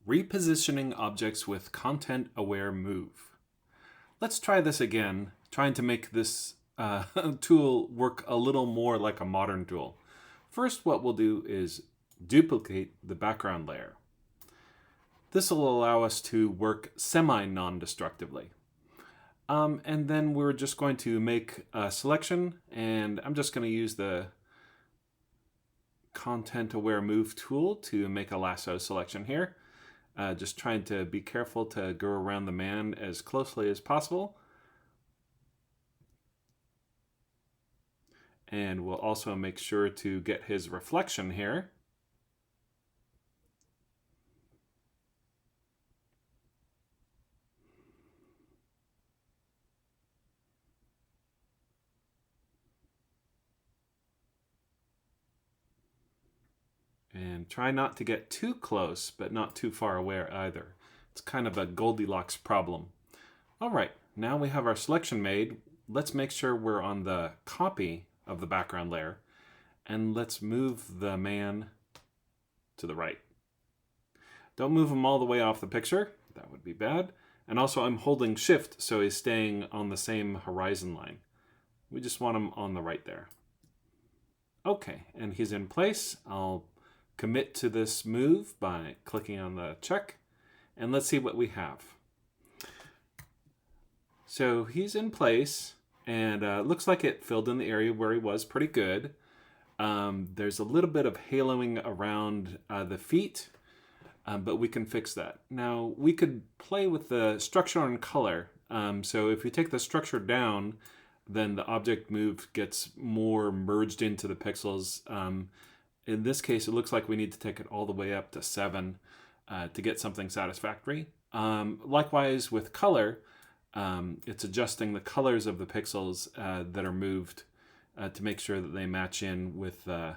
Repositioning objects with content-aware move. Let's try this again, trying to make this tool work a little more like a modern tool. First, what we'll do is duplicate the background layer. This will allow us to work semi-non-destructively. And then we're just going to make a selection, and I'm just going to use the content-aware move tool to make a lasso selection here. Just trying to be careful to go around the man as closely as possible. And we'll also make sure to get his reflection here. And try not to get too close, but not too far away either. It's kind of a Goldilocks problem. All right, now we have our selection made. Let's make sure we're on the copy of the background layer, and let's move the man to the right. Don't move him all the way off the picture. That would be bad. And also I'm holding shift so he's staying on the same horizon line. We just want him on the right there. Okay, and he's in place. I'll commit to this move by clicking on the check, and let's see what we have. So he's in place, and looks like it filled in the area where he was pretty good. There's a little bit of haloing around the feet, but we can fix that. Now, we could play with the structure and color. So if you take the structure down, then the object move gets more merged into the pixels. In this case, it looks like we need to take it all the way up to 7 to get something satisfactory. Likewise, with color, it's adjusting the colors of the pixels that are moved to make sure that they match in with the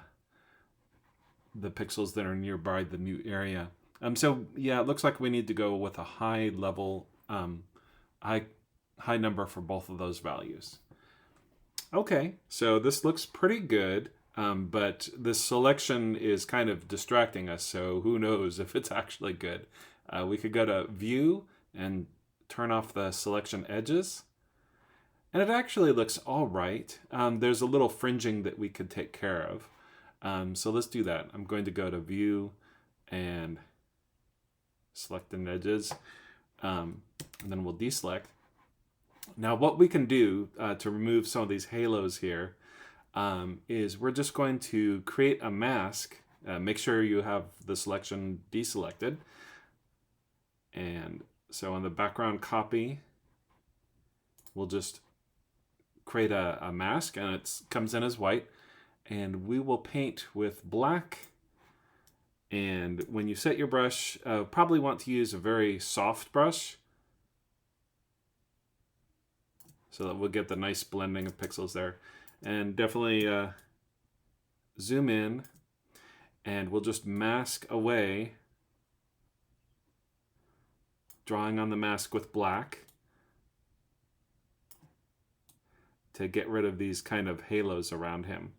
pixels that are nearby the new area. So yeah, it looks like we need to go with a high level, high number for both of those values. Okay, so this looks pretty good. But this selection is kind of distracting us, so who knows if it's actually good. We could go to View and turn off the selection edges. And it actually looks all right. There's a little fringing that we could take care of. So let's do that. I'm going to go to View and select an edges. And then we'll deselect. Now what we can do to remove some of these halos here is we're just going to create a mask. Make sure you have the selection deselected. And so on the background copy, we'll just create a mask, and it comes in as white. And we will paint with black. And when you set your brush, probably want to use a very soft brush, so that we'll get the nice blending of pixels there. And definitely zoom in, and we'll just mask away, drawing on the mask with black to get rid of these kind of halos around him.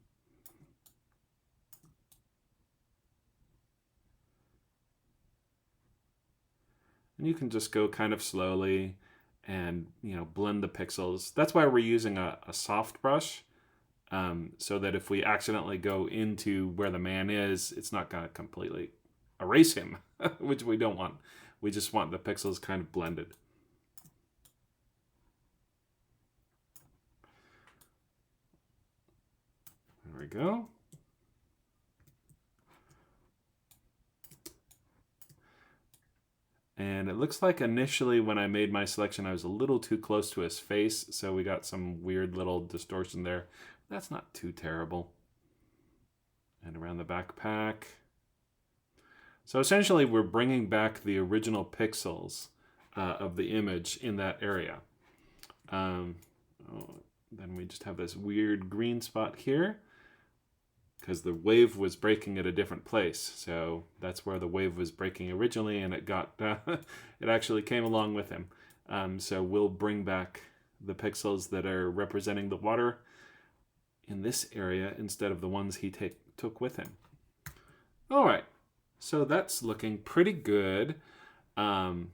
And you can just go kind of slowly and blend the pixels. That's why we're using a soft brush. So that if we accidentally go into where the man is, it's not going to completely erase him, which we don't want. We just want the pixels kind of blended. There we go. And it looks like initially when I made my selection, I was a little too close to his face, so we got some weird little distortion there. That's not too terrible. And around the backpack. So essentially we're bringing back the original pixels of the image in that area. Then we just have this weird green spot here because the wave was breaking at a different place. So that's where the wave was breaking originally, and it got it actually came along with him. So we'll bring back the pixels that are representing the water in this area instead of the ones he took with him. All right, so that's looking pretty good. And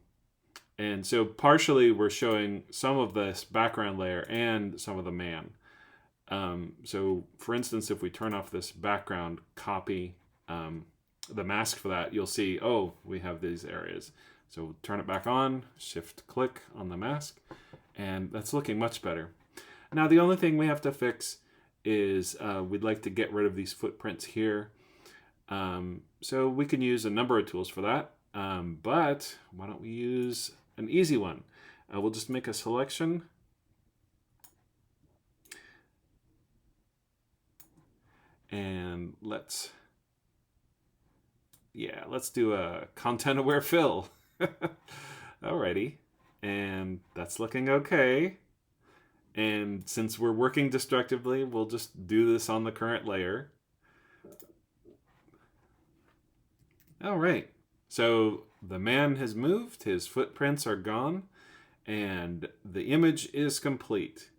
so partially we're showing some of this background layer and some of the man. So for instance, if we turn off this background, copy the mask for that, you'll see, oh, we have these areas. So turn it back on, shift click on the mask, and that's looking much better. Now the only thing we have to fix is we'd like to get rid of these footprints here. So we can use a number of tools for that, but why don't we use an easy one? We'll just make a selection. And let's do a content-aware fill. Alrighty, and that's looking okay. And since we're working destructively, we'll just do this on the current layer. All right, so the man has moved, his footprints are gone, and the image is complete.